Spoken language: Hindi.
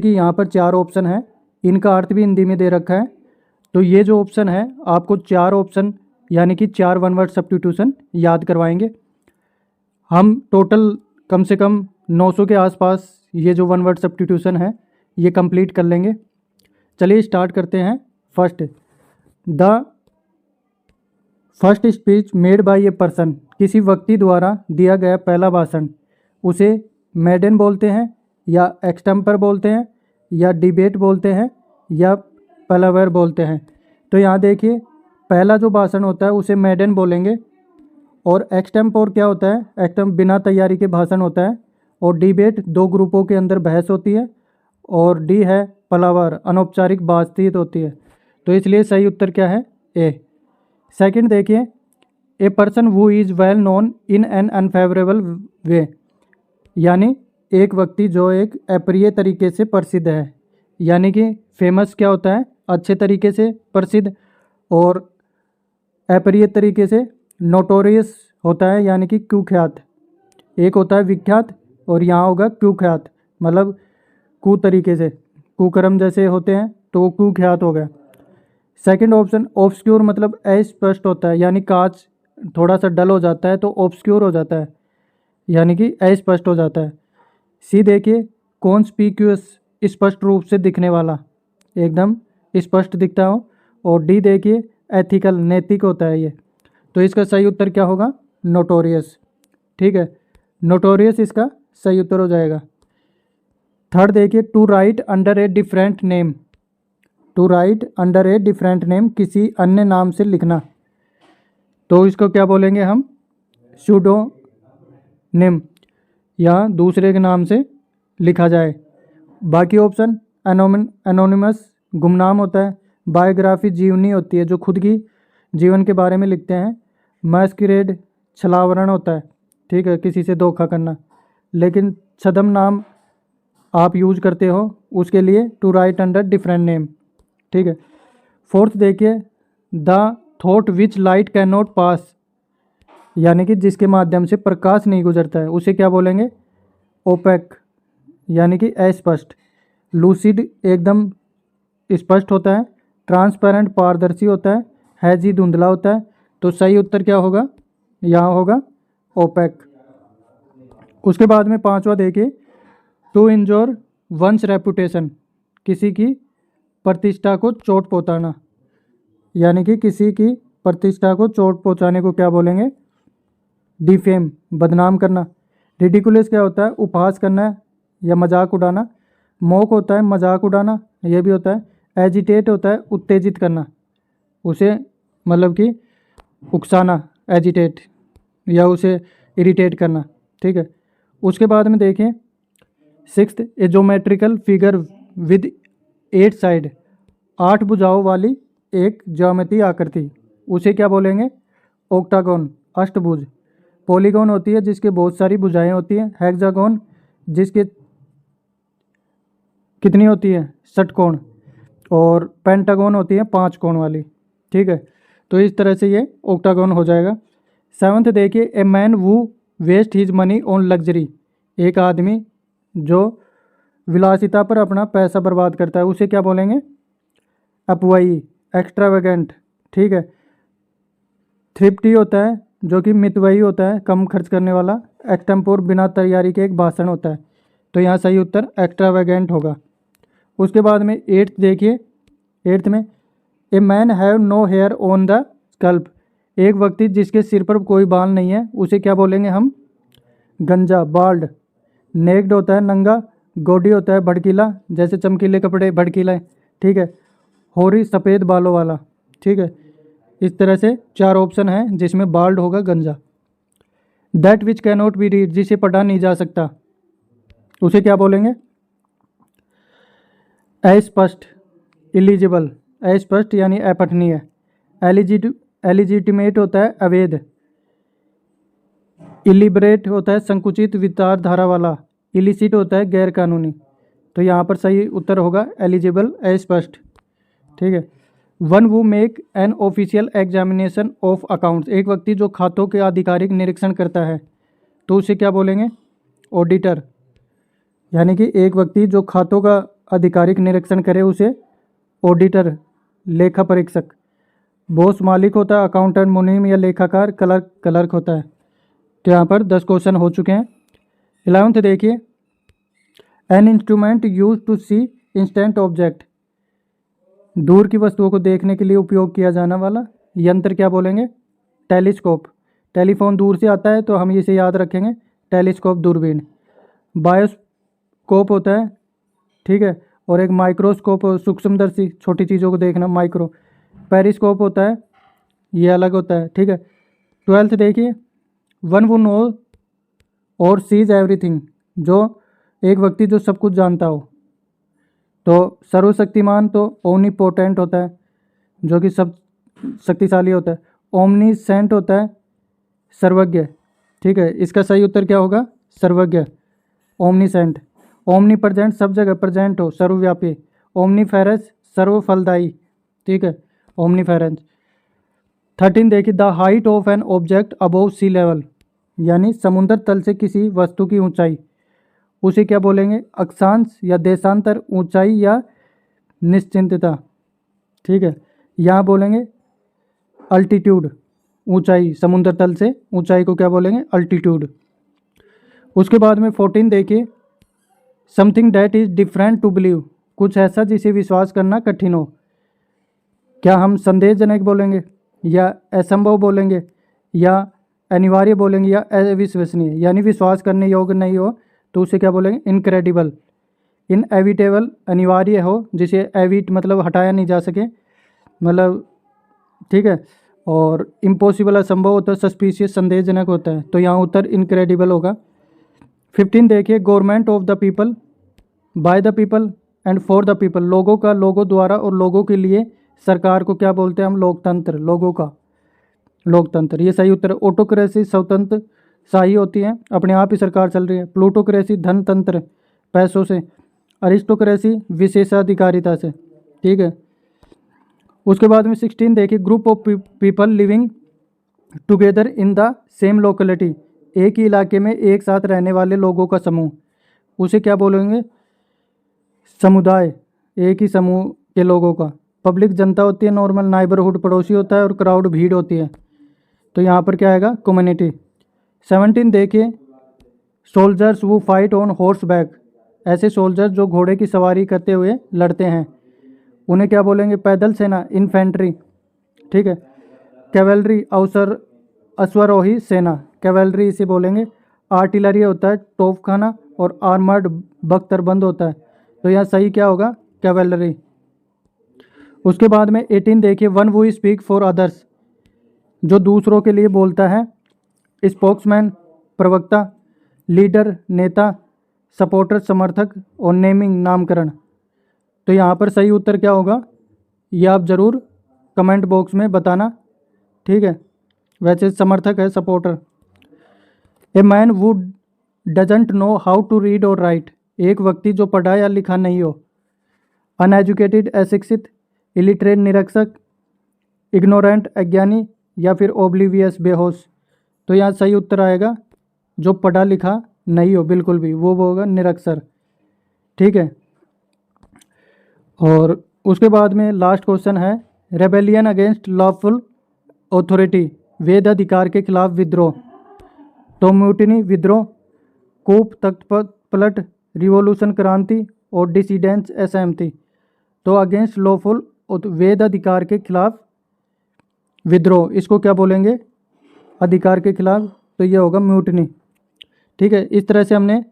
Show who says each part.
Speaker 1: कि यहाँ पर 4 ऑप्शन है, इनका अर्थ भी हिंदी में दे रखा है। तो ये जो ऑप्शन है आपको 4 ऑप्शन यानी कि 4 वन वर्ड सब्स्टिट्यूशन याद करवाएंगे। हम टोटल कम से कम 900 के आसपास ये जो वन वर्ड सब्स्टिट्यूशन है ये कंप्लीट कर लेंगे। चलिए स्टार्ट करते हैं। First, the first speech made by a person, किसी व्यक्ति द्वारा दिया गया पहला भाषण, उसे मेडन बोलते हैं या एक्सटेम्पर बोलते हैं या डिबेट बोलते हैं या पलावर बोलते हैं। तो यहाँ देखिए, पहला जो भाषण होता है उसे मेडन बोलेंगे, और एक्सटेम्पोर क्या होता है, एक्सटेम बिना तैयारी के भाषण होता है, और डिबेट 2 ग्रुपों के अंदर बहस होती है, और डी है पलावर, अनौपचारिक बातचीत होती है। तो इसलिए सही उत्तर क्या है, ए। सेकंड देखिए, a person who is well known in an unfavourable way, यानी एक व्यक्ति जो एक अप्रिय तरीके से प्रसिद्ध है, यानी कि फेमस क्या होता है, अच्छे तरीके से प्रसिद्ध, और अप्रिय तरीके से नोटोरियस होता है, यानी कि कुख्यात। एक होता है विख्यात और यहाँ होगा कुख्यात, मतलब कु तरीके से, कुकर्म जैसे होते हैं तो वो कुख्यात हो गया। सेकंड ऑप्शन, ऑब्सक्योर मतलब अस्पष्ट होता है, यानी कांच थोड़ा सा डल हो जाता है तो ऑब्सक्योर हो जाता है, यानी कि अस्पष्ट हो जाता है। सी देखिए, कॉन्स्पिक्यूअस स्पष्ट रूप से दिखने वाला, एकदम स्पष्ट दिखता हो। और डी देखिए, एथिकल नैतिक होता है ये। तो इसका सही उत्तर क्या होगा, नोटोरियस। ठीक है, नोटोरियस इसका सही उत्तर हो जाएगा। थर्ड देखिए, to write under a different name, to write under a different name, किसी अन्य नाम से लिखना, तो इसको क्या बोलेंगे हम, सूडोनिम, या दूसरे के नाम से लिखा जाए। बाकी ऑप्शन, एनोनिमस गुमनाम होता है, बायोग्राफी जीवनी होती है जो खुद की जीवन के बारे में लिखते हैं, मैस्करेड छलावरण होता है, ठीक है, किसी से धोखा करना, लेकिन छद्म नाम आप यूज करते हो उसके लिए to write under different name. ठीक है। फोर्थ देखिए, the thought which light can not pass, यानी कि जिसके माध्यम से प्रकाश नहीं गुजरता है, उसे क्या बोलेंगे, ओपेक, यानी कि अस्पष्ट। लूसिड एकदम स्पष्ट होता है, ट्रांसपेरेंट पारदर्शी होता है, हैजी धुंधला होता है। तो सही उत्तर क्या होगा, यहाँ होगा ओपेक। उसके बाद में पांचवा देखिए, टू इंजोर वंस रेपुटेशन, किसी की प्रतिष्ठा को चोट पहुँचाना, यानी कि किसी की प्रतिष्ठा को चोट पहुँचाने को क्या बोलेंगे, डिफेम, बदनाम करना। रिडिकुलस क्या होता है, उपहास करना या मजाक उड़ाना। मॉक होता है मजाक उड़ाना, यह भी होता है। एजिटेट होता है उत्तेजित करना, उसे मतलब कि उकसाना, एजिटेट, या उसे इरिटेट करना। ठीक है। उसके बाद में देखें sixth, A geometrical figure with 8 side, 8 भुजाओं वाली एक ज्यामितीय आकृति, उसे क्या बोलेंगे, ऑक्टागोन, अष्टभुज। पॉलीगॉन होती है जिसके बहुत सारी भुजाएं होती हैं। हेक्सागोन जिसके कितनी होती है, षटकोण। और पेंटागोन होती है 5 कोण वाली। ठीक है, तो इस तरह से ये ऑक्टागोन हो जाएगा। सेवंथ देखिए, a man who waste his money on luxury, एक आदमी जो विलासिता पर अपना पैसा बर्बाद करता है, उसे क्या बोलेंगे, अपवाई, एक्स्ट्रावेगेंट। ठीक है। थ्रिफ्टी होता है जो कि मितव्ययी होता है, कम खर्च करने वाला। एक्सटेम्पोर बिना तैयारी के एक भाषण होता है, तो यहाँ सही उत्तर एक्स्ट्रावेगेंट होगा। उसके बाद में एट्थ देखिए, एट्थ में, a man have no hair on the scalp, एक व्यक्ति जिसके सिर पर कोई बाल नहीं है, उसे क्या बोलेंगे हम, गंजा, बाल्ड। नेक्ड होता है नंगा। गोडी होता है भड़कीला, जैसे चमकीले कपड़े भड़कीला। ठीक है। होरी सफ़ेद बालों वाला। ठीक है। इस तरह से 4 ऑप्शन हैं जिसमें बाल्ड होगा गंजा। That which can not be read, जिसे पढ़ा नहीं जा सकता, उसे क्या बोलेंगे, अस्पष्ट, इलिजिबल, अस्पष्ट यानी अपठनीय। एलिजिटिमेट होता है अवैध। इलिबरेट होता है संकुचित विचारधारा वाला। इलिसिट होता है गैर कानूनी। तो यहाँ पर सही उत्तर होगा एलिजिबल, अस्पष्ट। ठीक है। One who make an official examination of accounts, एक व्यक्ति जो खातों के आधिकारिक निरीक्षण करता है, तो उसे क्या बोलेंगे, ऑडिटर, यानी कि एक व्यक्ति जो खातों का आधिकारिक निरीक्षण करे उसे ऑडिटर, लेखा परीक्षक। बॉस मालिक होता है, अकाउंटेंट मुनीम या लेखाकार, क्लर्क होता है। तो यहाँ पर 10 क्वेश्चन हो चुके हैं। 11th देखिए, an instrument use to see instant object, दूर की वस्तुओं को देखने के लिए उपयोग किया जाने वाला यंत्र क्या बोलेंगे? टेलीस्कोप। टेलीफोन दूर से आता है तो हम इसे याद रखेंगे, टेलीस्कोप दूरबीन। बायोस्कोप होता है, ठीक है, और एक माइक्रोस्कोप सूक्ष्मदर्शी, छोटी चीज़ों को देखना, माइक्रो। पेरिस्कोप होता है, ये अलग होता है, ठीक है। 12th देखिए, वन वो नो और सीज एवरीथिंग, जो एक व्यक्ति जो सब कुछ जानता हो। तो सर्वशक्तिमान तो ओमनीपोटेंट होता है, जो कि सब शक्तिशाली होता है। ओमनीसेंट होता है, सर्वज्ञ, ठीक है। इसका सही उत्तर क्या होगा? सर्वज्ञ, ओमनीसेंट। ओमनी प्रेजेंट, सब जगह प्रेजेंट हो, सर्वव्यापी। ओमनीफेरस, सर्वफलदायी, ठीक है, ओमनीफेरेंस। 13 देखिए, the height of an object above sea level, यानी समुद्र तल से किसी वस्तु की ऊंचाई, उसे क्या बोलेंगे? अक्षांश या देशांतर, ऊंचाई या निश्चितता, ठीक है। यहाँ बोलेंगे अल्टीट्यूड, ऊंचाई, समुद्र तल से ऊंचाई को क्या बोलेंगे? अल्टीट्यूड। उसके बाद में 14 देखिए, something that is different to believe, कुछ ऐसा जिसे विश्वास करना कठिन हो। क्या हम संदेहजनक बोलेंगे, या असंभव बोलेंगे, या अनिवार्य बोलेंगे, या अविश्वसनीय, यानी विश्वास करने योग्य नहीं हो तो उसे क्या बोलेंगे? इनक्रेडिबल। इनएविटेबल, अनिवार्य हो, जिसे एविट मतलब हटाया नहीं जा सके, मतलब, ठीक है। और इम्पॉसिबल, असंभव होता है। सस्पिशियस, संदेहजनक होता है। तो यहाँ उत्तर इनक्रेडिबल होगा। 15 देखिए, government of the people, by the people and for the people, लोगों का, लोगों द्वारा और लोगों के लिए सरकार को क्या बोलते हैं हम? लोकतंत्र, लोगों का लोकतंत्र, ये सही उत्तर है। ऑटोक्रेसी, स्वतंत्र शाही होती है, अपने आप ही सरकार चल रही है। प्लूटोक्रेसी, धनतंत्र, पैसों से। अरिस्टोक्रेसी, विशेषाधिकारिता से, ठीक है। उसके बाद में 16 देखिए, group of people living together in the same locality, एक ही इलाके में एक साथ रहने वाले लोगों का समूह, उसे क्या बोलेंगे? समुदाय, एक ही समूह के लोगों का। पब्लिक, जनता होती है, नॉर्मल। नाइबरहुड, पड़ोसी होता है, और क्राउड, भीड़ होती है। तो यहाँ पर क्या आएगा? कम्युनिटी। 17 देखिए, सोल्जर्स वो फाइट ऑन हॉर्स बैक, ऐसे सोल्जर जो घोड़े की सवारी करते हुए लड़ते हैं, उन्हें क्या बोलेंगे? पैदल सेना, इन्फेंट्री, ठीक है। कैवेलरी, अश्वारोही सेना, कैवेलरी इसे बोलेंगे। आर्टिलरी होता है, तोपखाना, और आर्मर्ड, बख्तरबंद होता है। तो यहाँ सही क्या होगा? कैवेलरी। उसके बाद में 18 देखिए, वन वो स्पीक फॉर अदर्स, जो दूसरों के लिए बोलता है। स्पोक्समैन, प्रवक्ता। लीडर, नेता। सपोर्टर, समर्थक। और नेमिंग, नामकरण। तो यहाँ पर सही उत्तर क्या होगा, ये आप ज़रूर कमेंट बॉक्स में बताना, ठीक है। वैसे समर्थक है, supporter. A man who doesn't know how to read और राइट, एक व्यक्ति जो पढ़ा या लिखा नहीं हो। अनएजुकेटेड, अशिक्षित। इलिटरेट, निरक्षर। इग्नोरेंट, अज्ञानी। या फिर ओब्लिवियस, बेहोश। तो यहाँ सही उत्तर आएगा जो पढ़ा लिखा नहीं हो बिल्कुल भी, वो होगा निरक्षर, ठीक है। और उसके बाद में लास्ट क्वेश्चन है, रेबेलियन अगेंस्ट लॉफुल अथॉरिटी, वेद अधिकार के खिलाफ विद्रोह। तो म्यूटिनी, विद्रोह। कूप, तख्त पलट। रिवॉल्यूशन, क्रांति। और डिसीडेंस, असहमति। तो अगेंस्ट लॉफुल, वेद अधिकार के खिलाफ विद्रोह, इसको क्या बोलेंगे? अधिकार के खिलाफ। तो ये होगा म्यूटिनी, ठीक है। इस तरह से हमने